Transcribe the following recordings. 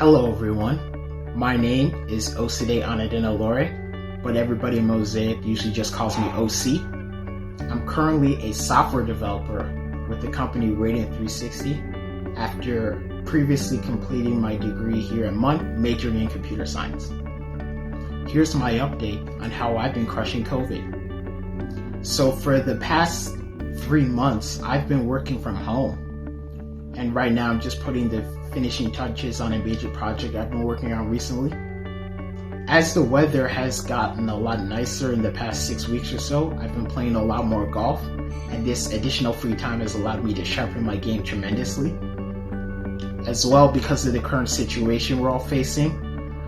Hello everyone, my name is Oside Anadinalore, but everybody in Mosaic usually just calls me OC. I'm currently a software developer with the company Radiant 360 after previously completing my degree here at MUN, majoring in computer science. Here's my update on how I've been crushing COVID. So for the past 3 months, I've been working from home. And right now I'm just putting the finishing touches on a major project I've been working on recently. As the weather has gotten a lot nicer in the past 6 weeks or so, I've been playing a lot more golf, and this additional free time has allowed me to sharpen my game tremendously. As well, because of the current situation we're all facing,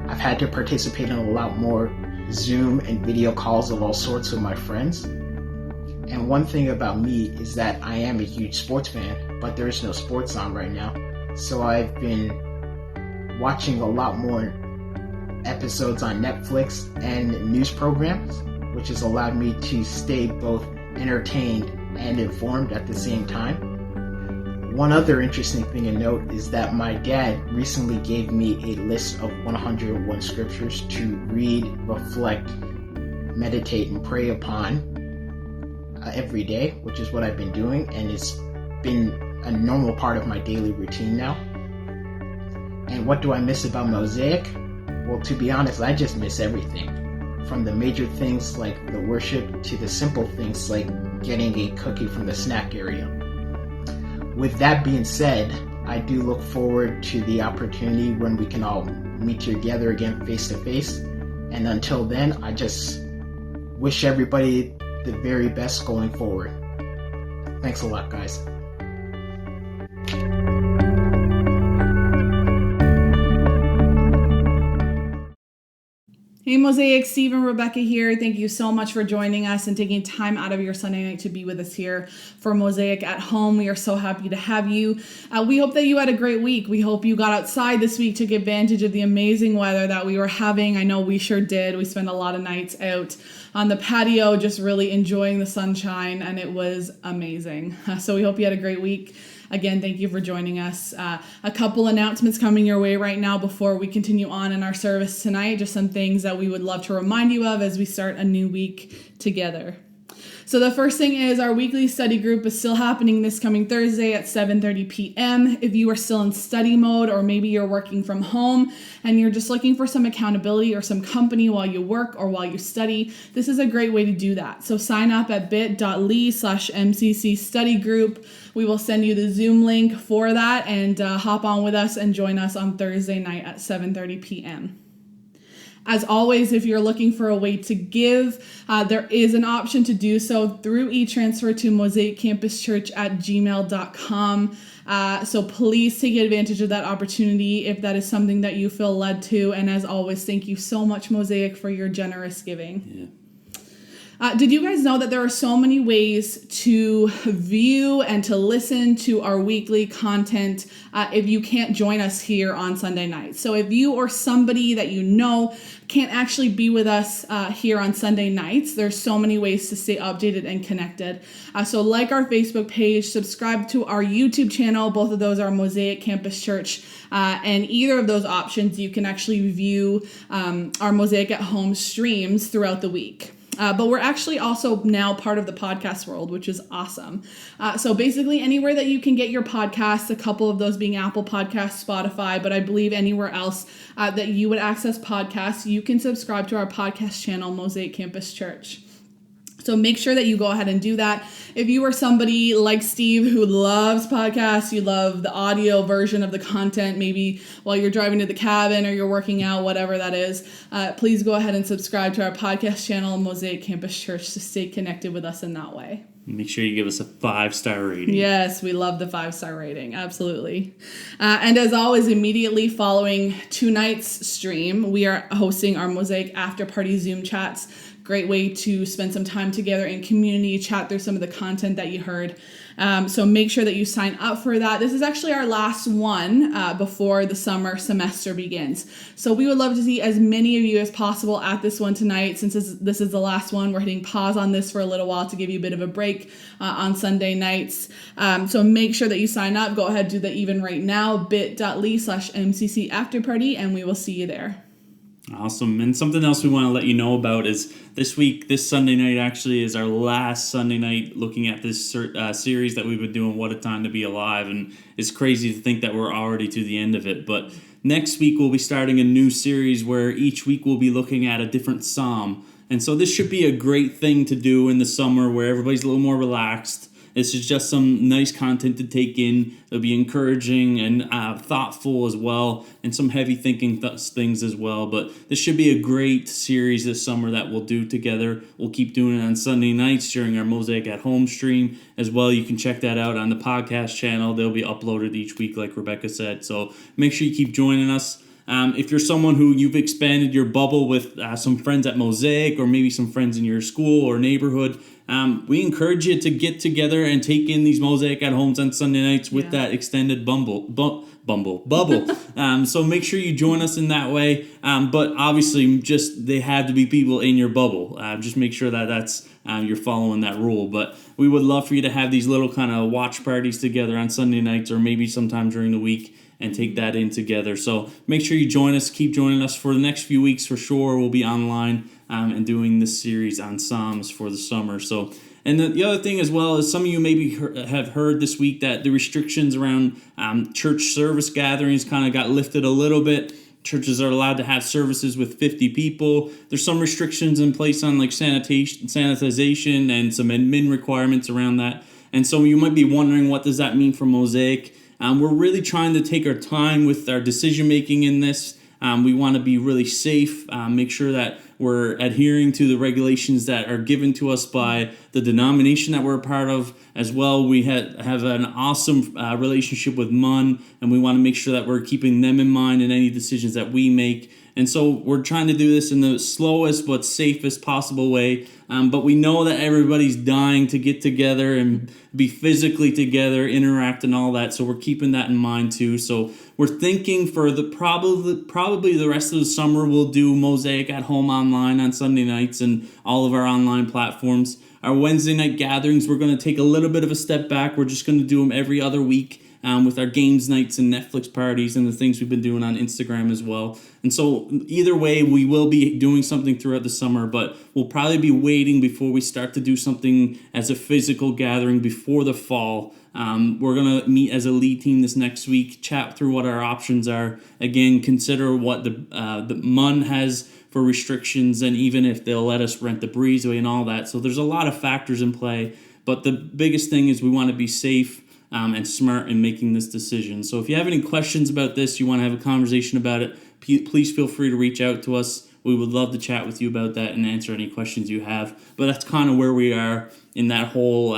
I've had to participate in a lot more Zoom and video calls of all sorts with my friends. And one thing about me is that I am a huge sports fan, but there is no sports on right now. So I've been watching a lot more episodes on Netflix and news programs, which has allowed me to stay both entertained and informed at the same time. One other interesting thing to note is that my dad recently gave me a list of 101 scriptures to read, reflect, meditate, and pray upon every day, which is what I've been doing, and it's been a normal part of my daily routine now. And what do I miss about Mosaic? Well, to be honest, I just miss everything. From the major things like the worship to the simple things like getting a cookie from the snack area. With that being said, I do look forward to the opportunity when we can all meet together again face to face. And until then, I just wish everybody the very best going forward. Thanks a lot, guys. Hey Mosaic, Steve and Rebecca here. Thank you so much for joining us and taking time out of your Sunday night to be with us here for Mosaic at Home. We are so happy to have you. We hope that you had a great week. We hope you got outside this week, took advantage of the amazing weather that we were having. I know we sure did. We spent a lot of nights out on the patio just really enjoying the sunshine, and it was amazing. So we hope you had a great week. Again, thank you for joining us. A couple announcements coming your way right now before we continue on in our service tonight. Just some things that we would love to remind you of as we start a new week together. So the first thing is our weekly study group is still happening this coming Thursday at 7:30 p.m. If you are still in study mode, or maybe you're working from home and you're just looking for some accountability or some company while you work or while you study, this is a great way to do that. So sign up at bit.ly/MCC study group. We will send you the Zoom link for that, and hop on with us and join us on Thursday night at 7:30 p.m. As always, if you're looking for a way to give, there is an option to do so through e-transfer to mosaiccampuschurch@gmail.com. So please take advantage of that opportunity if that is something that you feel led to. And as always, thank you so much, Mosaic, for your generous giving. Yeah. Did you guys know that there are so many ways to view and to listen to our weekly content if you can't join us here on Sunday nights? So if you or somebody that you know can't actually be with us here on Sunday nights, there's so many ways to stay updated and connected. So like our Facebook page, subscribe to our YouTube channel. Both of those are Mosaic Campus Church. And either of those options, you can actually view our Mosaic at Home streams throughout the week. But we're actually also now part of the podcast world, which is awesome. So basically anywhere that you can get your podcasts, a couple of those being Apple Podcasts, Spotify, but I believe anywhere else that you would access podcasts, you can subscribe to our podcast channel, Mosaic Campus Church. So make sure that you go ahead and do that. If you are somebody like Steve who loves podcasts, you love the audio version of the content, maybe while you're driving to the cabin or you're working out, whatever that is, please go ahead and subscribe to our podcast channel, Mosaic Campus Church, to stay connected with us in that way. Make sure you give us a 5-star rating. Yes, we love the 5-star rating. Absolutely. And as always, immediately following tonight's stream, we are hosting our Mosaic After Party Zoom chats Great way to spend some time together in community, chat through some of the content that you heard. So make sure that you sign up for that. This is actually our last one before the summer semester begins. So we would love to see as many of you as possible at this one tonight. Since this is the last one, we're hitting pause on this for a little while to give you a bit of a break on Sunday nights. So make sure that you sign up. Go ahead, do that even right now, bit.ly/MCC afterparty, and we will see you there. Awesome. And something else we want to let you know about is this Sunday night actually is our last Sunday night looking at this series that we've been doing, What a Time to Be Alive. And it's crazy to think that we're already to the end of it. But next week we'll be starting a new series where each week we'll be looking at a different psalm. And so this should be a great thing to do in the summer where everybody's a little more relaxed. This is just some nice content to take in. It'll be encouraging and thoughtful as well, and some heavy thinking things as well. But this should be a great series this summer that we'll do together. We'll keep doing it on Sunday nights during our Mosaic at Home stream as well. You can check that out on the podcast channel. They'll be uploaded each week, like Rebecca said. So make sure you keep joining us. If you're someone who you've expanded your bubble with some friends at Mosaic or maybe some friends in your school or neighborhood, we encourage you to get together and take in these Mosaic at Homes on Sunday nights with that extended bubble. So make sure you join us in that way. But obviously, they have to be people in your bubble. Just make sure that's you're following that rule. But we would love for you to have these little kind of watch parties together on Sunday nights or maybe sometime during the week, and take that in together. So make sure you join us. Keep joining us for the next few weeks for sure. We'll be online and doing this series on Psalms for the summer. So, and the other thing as well is some of you maybe have heard this week that the restrictions around church service gatherings kind of got lifted a little bit. Churches are allowed to have services with 50 people. There's some restrictions in place on like sanitization and some admin requirements around that. And so you might be wondering, what does that mean for Mosaic? We're really trying to take our time with our decision making in this. We want to be really safe, make sure that we're adhering to the regulations that are given to us by the denomination that we're a part of as well. We have an awesome relationship with MUN, and we want to make sure that we're keeping them in mind in any decisions that we make. And so we're trying to do this in the slowest but safest possible way. But we know that everybody's dying to get together and be physically together, interact and all that. So we're keeping that in mind too. So we're thinking for the probably the rest of the summer, we'll do Mosaic at Home online on Sunday nights and all of our online platforms. Our Wednesday night gatherings, we're going to take a little bit of a step back. We're just going to do them every other week. With our games nights and Netflix parties and the things we've been doing on Instagram as well. And so either way, we will be doing something throughout the summer, but we'll probably be waiting before we start to do something as a physical gathering before the fall. We're going to meet as a lead team this next week, chat through what our options are. Again, consider what the MUN has for restrictions, and even if they'll let us rent the breezeway and all that. So there's a lot of factors in play, but the biggest thing is we want to be safe and smart in making this decision. So if you have any questions about this, you want to have a conversation about it, please feel free to reach out to us. We would love to chat with you about that and answer any questions you have. But that's kind of where we are in that whole,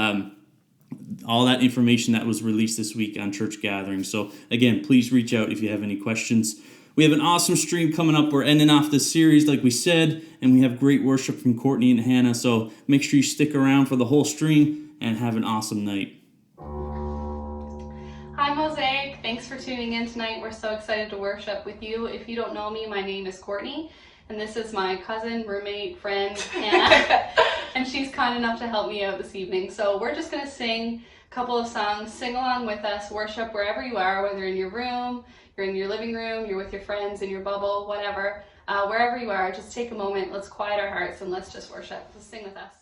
all that information that was released this week on church gatherings. So again, please reach out if you have any questions. We have an awesome stream coming up. We're ending off this series, like we said, and we have great worship from Courtney and Hannah. So make sure you stick around for the whole stream and have an awesome night. Hi Mosaic, thanks for tuning in tonight. We're so excited to worship with you. If you don't know me, my name is Courtney, and this is my cousin, roommate, friend, Hannah, and she's kind enough to help me out this evening. So we're just going to sing a couple of songs, sing along with us, worship wherever you are, whether in your room, you're in your living room, you're with your friends, in your bubble, whatever, wherever you are, just take a moment, let's quiet our hearts and let's just worship. Let's sing with us.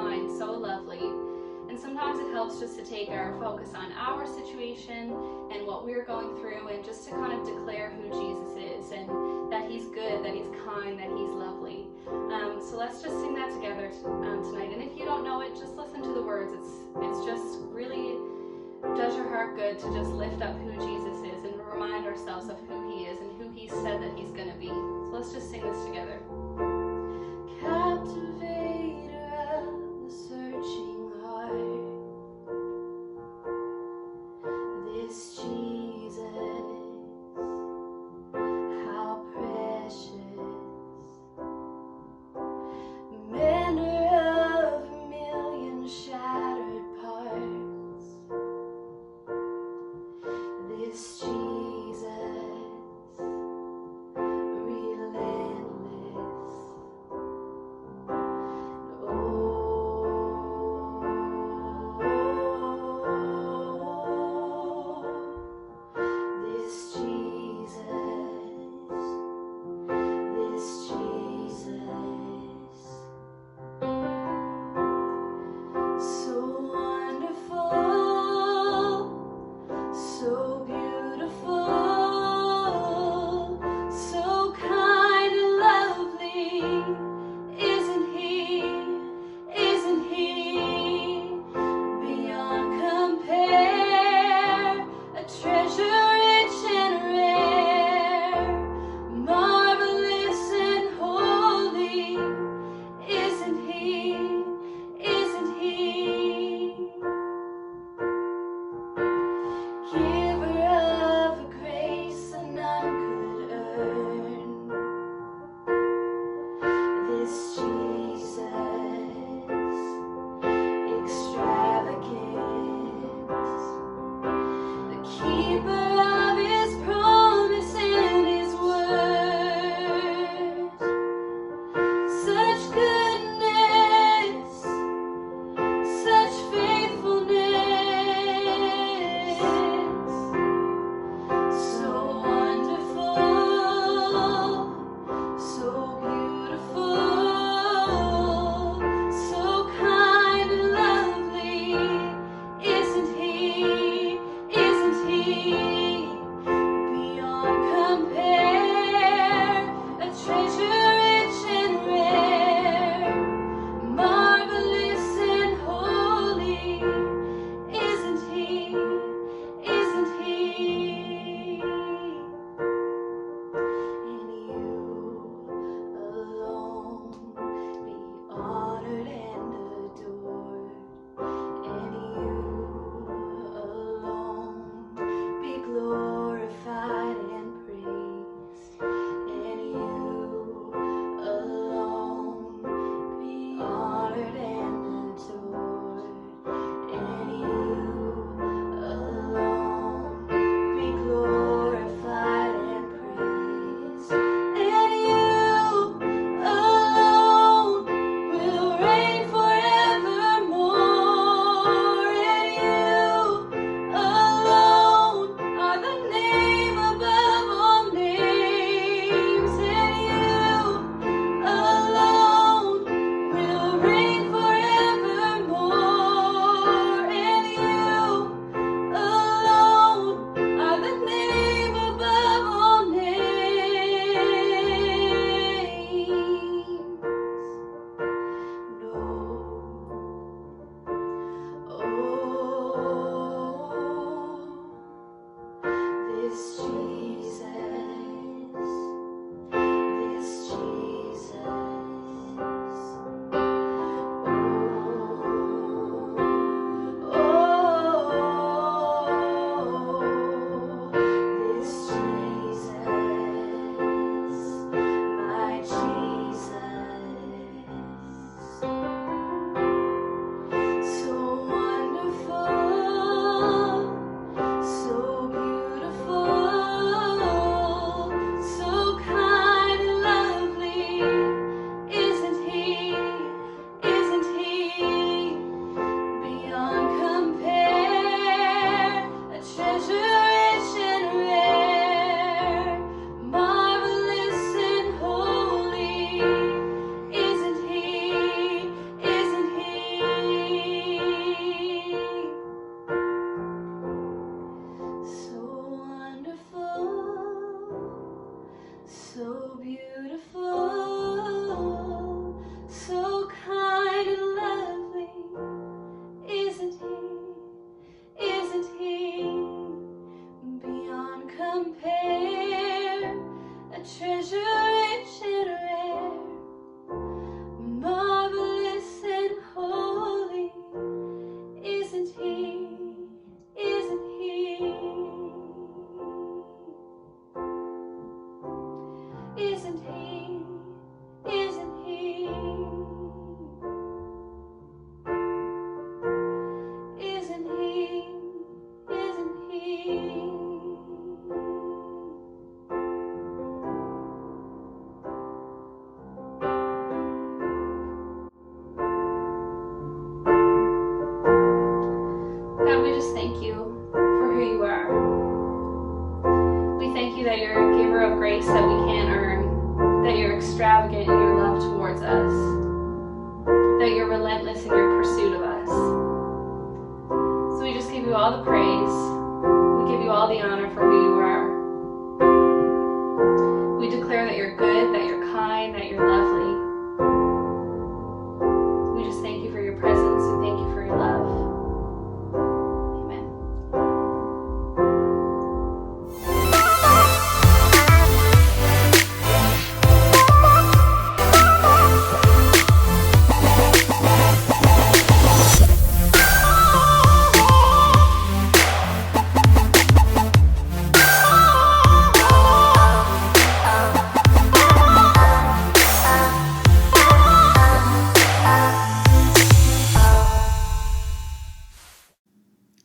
kind, so lovely. And sometimes it helps just to take our focus on our situation and what we're going through and just to kind of declare who Jesus is and that he's good, that he's kind, that he's lovely. So let's just sing that together tonight. And if you don't know it, just listen to the words. It's just really does your heart good to just lift up who Jesus is and remind ourselves of who he is and who he said that he's going to be. So let's just sing this together. Captivator of the searching heart, this Jesus, how precious, mender of a million shattered parts, this Jesus, relentless, second in your love towards us, that you're relentless in your pursuit of us. So we just give you all the praise. We give you all the honor for who you are. We declare that you're good, that you're kind, that you're lovely. We just thank you for your presence. We thank you for your love. Amen.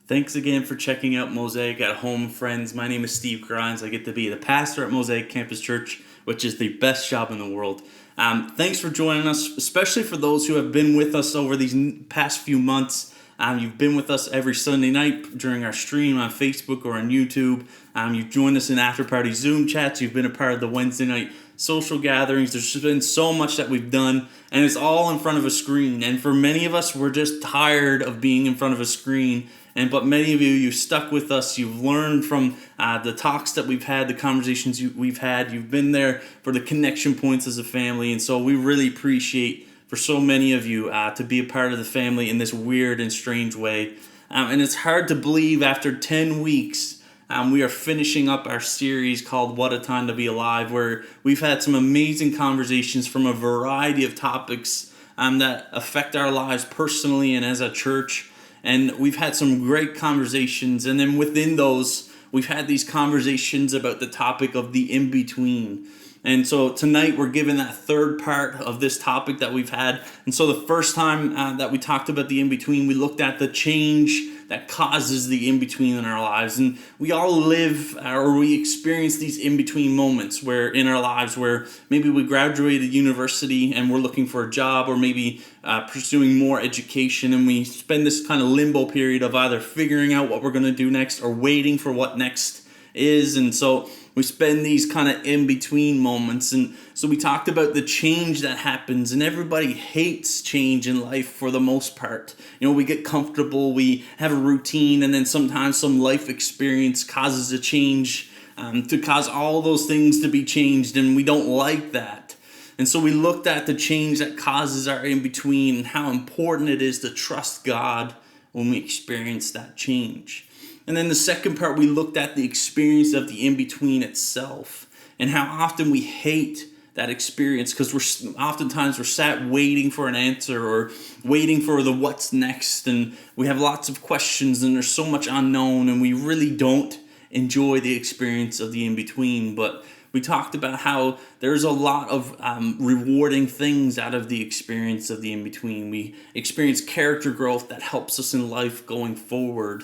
Thanks again for checking out Mosaic at Home, friends. My name is Steve Grimes. I get to be the pastor at Mosaic Campus Church, which is the best job in the world. Thanks for joining us, especially for those who have been with us over these past few months. You've been with us every Sunday night during our stream on Facebook or on YouTube. You've joined us in after-party Zoom chats. You've been a part of the Wednesday night social gatherings. There's just been so much that we've done, and it's all in front of a screen. And for many of us, we're just tired of being in front of a screen. But many of you, you've stuck with us. You've learned from the talks that we've had, the conversations we've had. You've been there for the connection points as a family. And so we really appreciate for so many of you to be a part of the family in this weird and strange way. And it's hard to believe after 10 weeks, we are finishing up our series called What a Time to Be Alive, where we've had some amazing conversations from a variety of topics that affect our lives personally and as a church. And we've had some great conversations, and then within those, we've had these conversations about the topic of the in-between. And so tonight we're given that third part of this topic that we've had. And so the first time that we talked about the in-between, we looked at the change that causes the in-between in our lives. And we all live or we experience these in-between moments where in our lives where maybe we graduated university and we're looking for a job, or maybe pursuing more education, and we spend this kind of limbo period of either figuring out what we're going to do next or waiting for what next is. And so we spend these kind of in-between moments. And so we talked about the change that happens, and everybody hates change in life for the most part. You know, we get comfortable, we have a routine, and then sometimes some life experience causes a change to cause all those things to be changed, and we don't like that. And so we looked at the change that causes our in-between and how important it is to trust God when we experience that change. And then the second part, we looked at the experience of the in-between itself and how often we hate that experience because oftentimes we're sat waiting for an answer or waiting for the what's next, and we have lots of questions and there's so much unknown, and we really don't enjoy the experience of the in-between. But we talked about how there's a lot of rewarding things out of the experience of the in-between. We experience character growth that helps us in life going forward.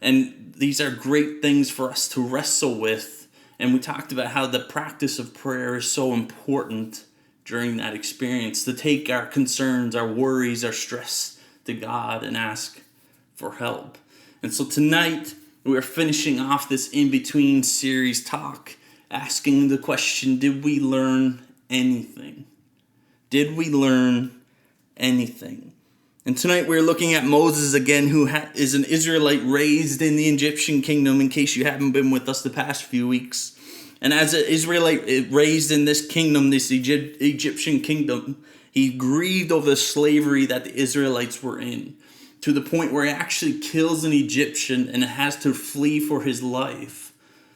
And these are great things for us to wrestle with. And we talked about how the practice of prayer is so important during that experience, to take our concerns, our worries, our stress to God and ask for help. And so tonight, we are finishing off this in-between series talk, asking the question, did we learn anything? Did we learn anything? And tonight we're looking at Moses again, who is an Israelite raised in the Egyptian kingdom, in case you haven't been with us the past few weeks. And as an Israelite raised in this kingdom, this Egyptian kingdom, he grieved over the slavery that the Israelites were in, to the point where he actually kills an Egyptian and has to flee for his life.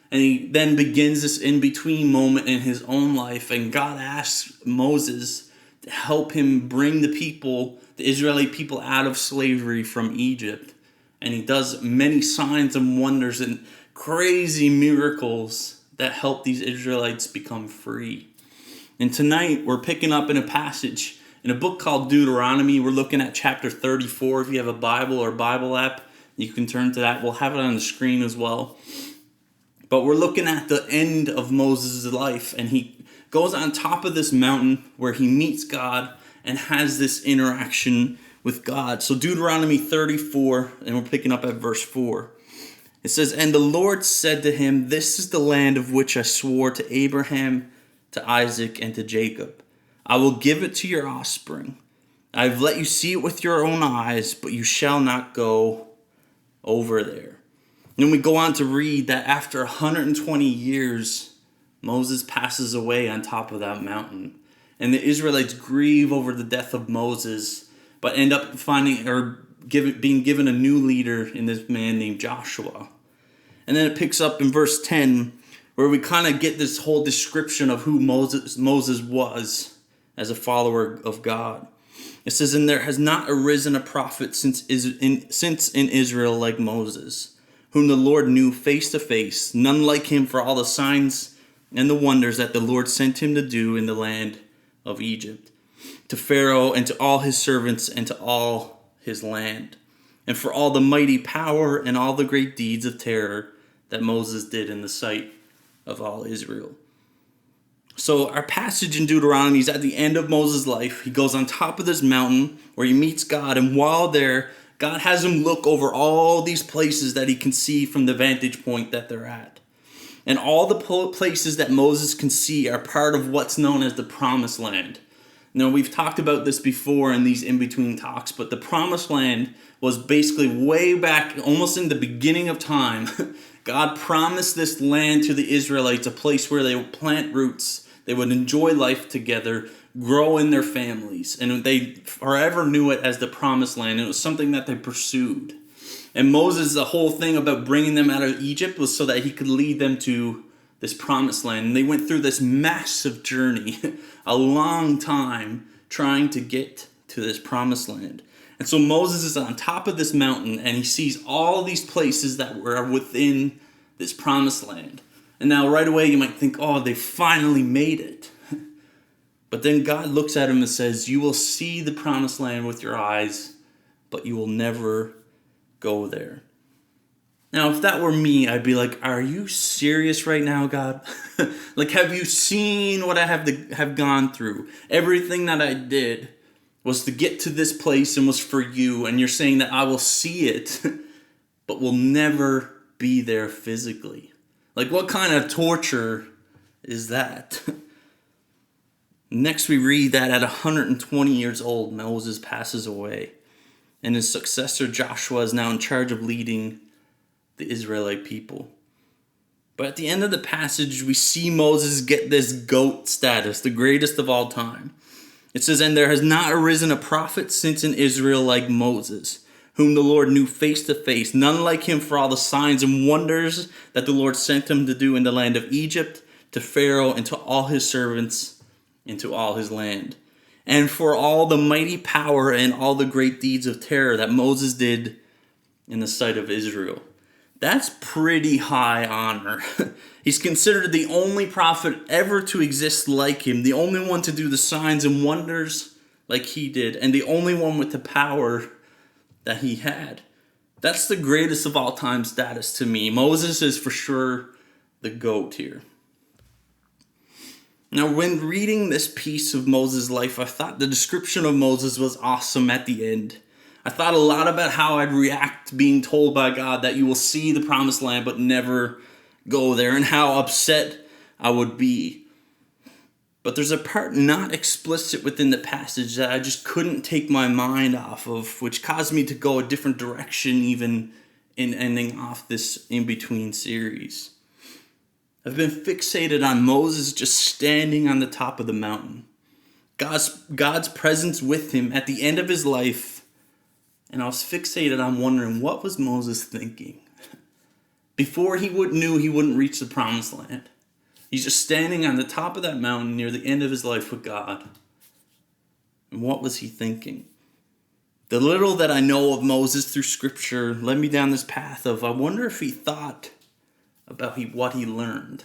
And he then begins this in-between moment in his own life, and God asks Moses to help him bring the Israeli people out of slavery from Egypt. And he does many signs and wonders and crazy miracles that help these Israelites become free. And tonight we're picking up in a passage in a book called Deuteronomy. We're looking at chapter 34. If you have a Bible or Bible app, you can turn to that. We'll have it on the screen as well. But we're looking at the end of Moses' life, and he goes on top of this mountain where he meets God and has this interaction with God. So Deuteronomy 34, and we're picking up at verse 4. It says, "And the Lord said to him, 'This is the land of which I swore to Abraham, to Isaac, and to Jacob. I will give it to your offspring. I have let you see it with your own eyes, but you shall not go over there. And then we go on to read that after 120 years, Moses passes away on top of that mountain. And the Israelites grieve over the death of Moses, but end up being given a new leader in this man named Joshua. And then it picks up in verse 10, where we kind of get this whole description of who Moses was as a follower of God. It says, and there has not arisen a prophet since in Israel like Moses, whom the Lord knew face to face, none like him for all the signs and the wonders that the Lord sent him to do in the land of Egypt, to Pharaoh and to all his servants and to all his land, and for all the mighty power and all the great deeds of terror that Moses did in the sight of all Israel. So our passage in Deuteronomy is at the end of Moses' life. He goes on top of this mountain where he meets God, and while there, God has him look over all these places that he can see from the vantage point that they're at. And all the places that Moses can see are part of what's known as the Promised Land. Now, we've talked about this before in these in-between talks, but the Promised Land was basically way back, almost in the beginning of time. God promised this land to the Israelites, a place where they would plant roots, they would enjoy life together, grow in their families, and they forever knew it as the Promised Land. It was something that they pursued. And Moses, the whole thing about bringing them out of Egypt was so that he could lead them to this Promised Land. And they went through this massive journey, a long time, trying to get to this Promised Land. And so Moses is on top of this mountain, and he sees all these places that were within this Promised Land. And now right away you might think, oh, they finally made it. But then God looks at him and says, you will see the Promised Land with your eyes, but you will never go there. Now, if that were me, I'd be like, are you serious right now, God? Like, have you seen what I have gone through? Everything that I did was to get to this place and was for you. And you're saying that I will see it, but will never be there physically. Like, what kind of torture is that? Next, we read that at 120 years old, Moses passes away. And his successor, Joshua, is now in charge of leading the Israelite people. But at the end of the passage, we see Moses get this GOAT status, the greatest of all time. It says, and there has not arisen a prophet since in Israel like Moses, whom the Lord knew face to face, none like him for all the signs and wonders that the Lord sent him to do in the land of Egypt, to Pharaoh and to all his servants and to all his land. And for all the mighty power and all the great deeds of terror that Moses did in the sight of Israel. That's pretty high honor. He's considered the only prophet ever to exist like him, the only one to do the signs and wonders like he did, and the only one with the power that he had. That's the greatest of all time status to me. Moses is for sure the GOAT here. Now, when reading this piece of Moses' life, I thought the description of Moses was awesome at the end. I thought a lot about how I'd react being told by God that you will see the Promised Land but never go there, and how upset I would be. But there's a part not explicit within the passage that I just couldn't take my mind off of, which caused me to go a different direction even in ending off this in-between series. I've been fixated on Moses just standing on the top of the mountain. God's presence with him at the end of his life. And I was fixated on wondering, what was Moses thinking? Before knew he wouldn't reach the Promised Land. He's just standing on the top of that mountain near the end of his life with God. And what was he thinking? The little that I know of Moses through Scripture led me down this path of, I wonder if he thought about what he learned.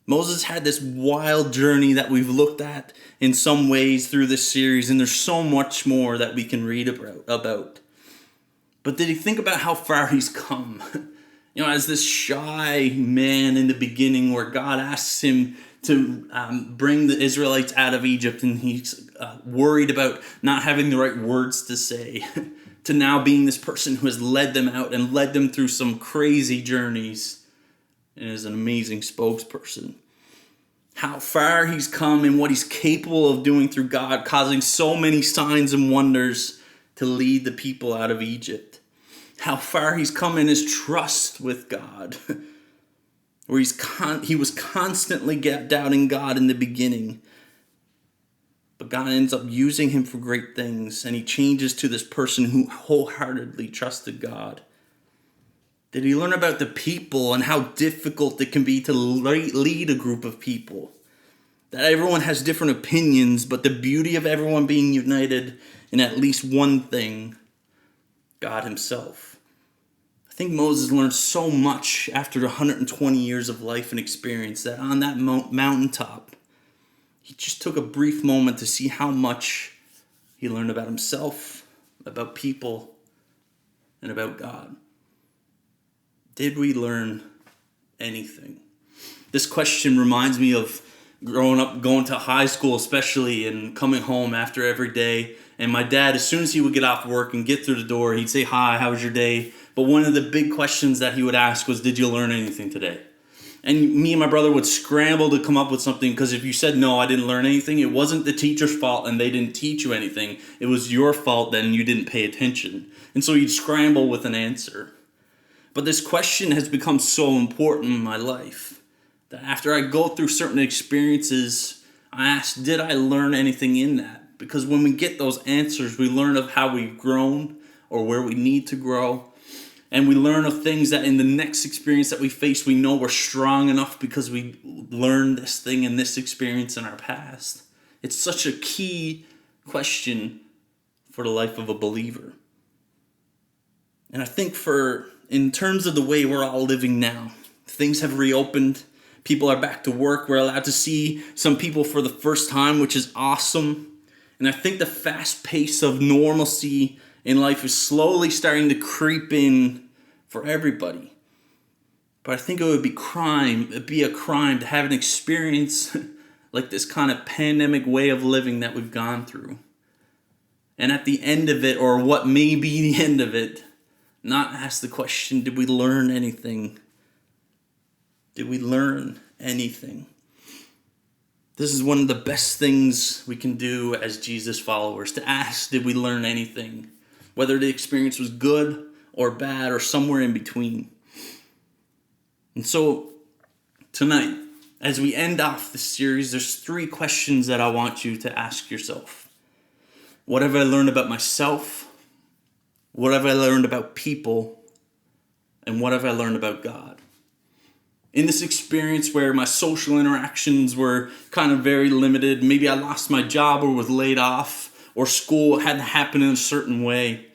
Moses had this wild journey that we've looked at in some ways through this series, and there's so much more that we can read about. But did he think about how far he's come? As this shy man in the beginning, where God asks him to bring the Israelites out of Egypt, and he's worried about not having the right words to say, to now being this person who has led them out and led them through some crazy journeys and is an amazing spokesperson. how far he's come and what he's capable of doing through God, causing so many signs and wonders to lead the people out of Egypt. How far he's come in his trust with God, where he was constantly doubting God in the beginning. But God ends up using him for great things, and he changes to this person who wholeheartedly trusted God. Did he learn about the people and how difficult it can be to lead a group of people? That everyone has different opinions, but the beauty of everyone being united in at least one thing, God himself. I think Moses learned so much after 120 years of life and experience that on that mountaintop, he just took a brief moment to see how much he learned about himself, about people, and about God. Did we learn anything? This question reminds me of growing up, going to high school especially, and coming home after every day. And my dad, as soon as he would get off work and get through the door, he'd say, "Hi, how was your day?" But one of the big questions that he would ask was, "Did you learn anything today?" And me and my brother would scramble to come up with something, because if you said, "No, I didn't learn anything," it wasn't the teacher's fault and they didn't teach you anything. It was your fault then you didn't pay attention. And so you'd scramble with an answer. But this question has become so important in my life that after I go through certain experiences, I ask, did I learn anything in that? Because when we get those answers, we learn of how we've grown or where we need to grow. And we learn of things that in the next experience that we face, we know we're strong enough because we learned this thing in this experience in our past. It's such a key question for the life of a believer. And I think in terms of the way we're all living now, things have reopened. People are back to work. We're allowed to see some people for the first time, which is awesome. And I think the fast pace of normalcy in life is slowly starting to creep in for everybody. But I think it'd be a crime to have an experience like this kind of pandemic way of living that we've gone through. And at the end of it, or what may be the end of it, not ask the question, did we learn anything? Did we learn anything? This is one of the best things we can do as Jesus followers, to ask, did we learn anything? Whether the experience was good or bad or somewhere in between. And so tonight, as we end off this series, there's 3 questions that I want you to ask yourself. What have I learned about myself? What have I learned about people? And what have I learned about God? In this experience where my social interactions were kind of very limited, maybe I lost my job or was laid off, or school had to happen in a certain way,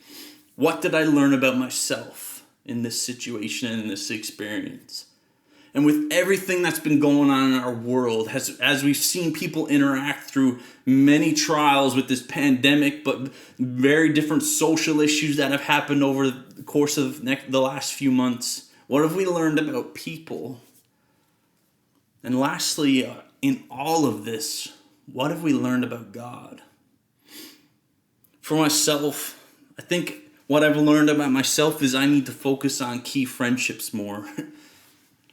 what did I learn about myself in this situation and in this experience? And with everything that's been going on in our world, as we've seen people interact through many trials with this pandemic, but very different social issues that have happened over the course of the last few months, what have we learned about people? And lastly, in all of this, what have we learned about God? For myself, I think what I've learned about myself is I need to focus on key friendships more.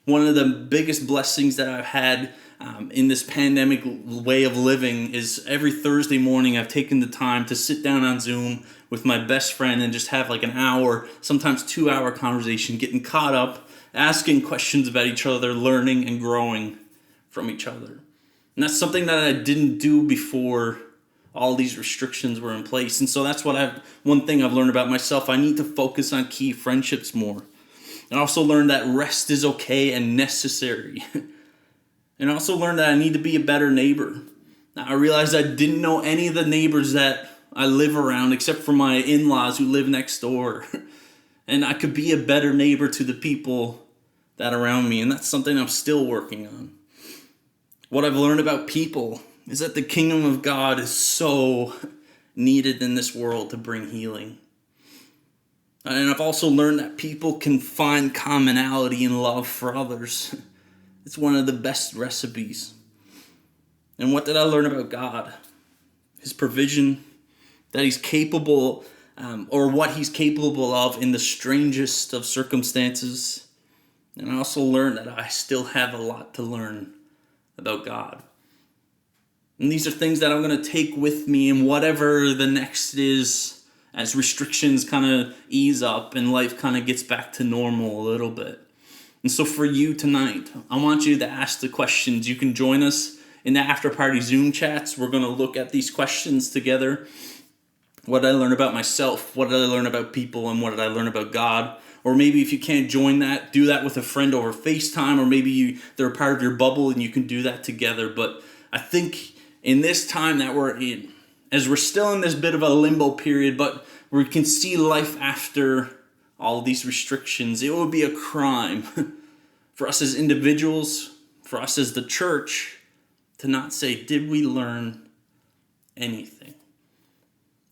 One of the biggest blessings that I've had in this pandemic way of living is every Thursday morning I've taken the time to sit down on Zoom with my best friend and just have like an hour, sometimes 2-hour conversation, getting caught up, asking questions about each other, learning and growing from each other. And that's something that I didn't do before all these restrictions were in place. And so that's one thing I've learned about myself. I need to focus on key friendships more. And I also learned that rest is okay and necessary. And I also learned that I need to be a better neighbor. Now, I realized I didn't know any of the neighbors that I live around except for my in-laws who live next door. And I could be a better neighbor to the people that are around me. And that's something I'm still working on. What I've learned about people is that the kingdom of God is so needed in this world to bring healing. And I've also learned that people can find commonality in love for others. It's one of the best recipes. And what did I learn about God? His provision, that he's capable, or what he's capable of in the strangest of circumstances. And I also learned that I still have a lot to learn about God. And these are things that I'm going to take with me in whatever the next is, as restrictions kind of ease up and life kind of gets back to normal a little bit. And so for you tonight, I want you to ask the questions. You can join us in the after party Zoom chats. We're going to look at these questions together. What did I learn about myself? What did I learn about people? And what did I learn about God? Or maybe if you can't join that, do that with a friend over FaceTime, or maybe they're a part of your bubble and you can do that together. But I think in this time that we're in, as we're still in this bit of a limbo period, but we can see life after all of these restrictions, it would be a crime for us as individuals, for us as the church, to not say, did we learn anything?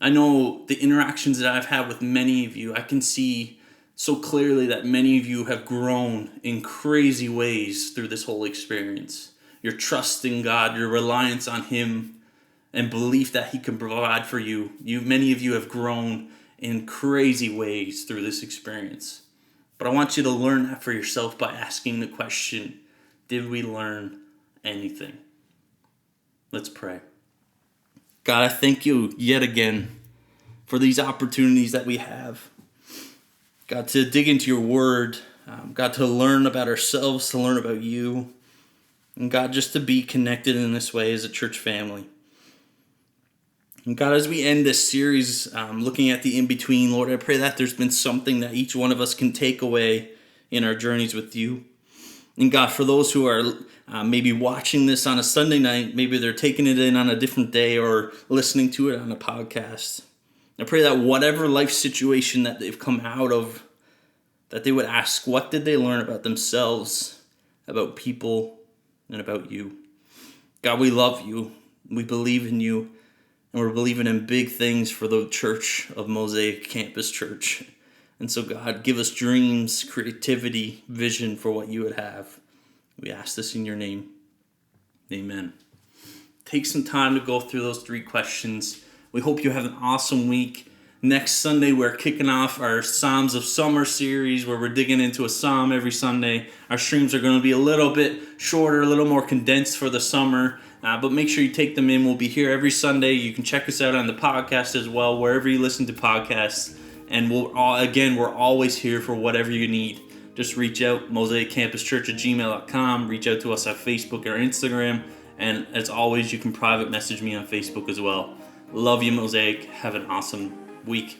I know the interactions that I've had with many of you, I can see so clearly that many of you have grown in crazy ways through this whole experience. Your trust in God, your reliance on Him, and belief that He can provide for you. Many of you have grown in crazy ways through this experience. But I want you to learn that for yourself by asking the question, did we learn anything? Let's pray. God, I thank you yet again for these opportunities that we have. God, to dig into your word. God, to learn about ourselves, to learn about you. And God, just to be connected in this way as a church family. And God, as we end this series, looking at the in-between, Lord, I pray that there's been something that each one of us can take away in our journeys with you. And God, for those who are maybe watching this on a Sunday night, maybe they're taking it in on a different day or listening to it on a podcast, I pray that whatever life situation that they've come out of, that they would ask, what did they learn about themselves, about people, and about you? God, we love you. We believe in you. And we're believing in big things for the church of Mosaic Campus Church. And so, God, give us dreams, creativity, vision for what you would have. We ask this in your name. Amen. Take some time to go through those 3 questions. We hope you have an awesome week. Next Sunday, we're kicking off our Psalms of Summer series where we're digging into a psalm every Sunday. Our streams are going to be a little bit shorter, a little more condensed for the summer. But make sure you take them in. We'll be here every Sunday. You can check us out on the podcast as well, wherever you listen to podcasts. And we're always here for whatever you need. Just reach out, mosaiccampuschurch@gmail.com. Reach out to us on Facebook or Instagram. And as always, you can private message me on Facebook as well. Love you, Mosaic. Have an awesome week.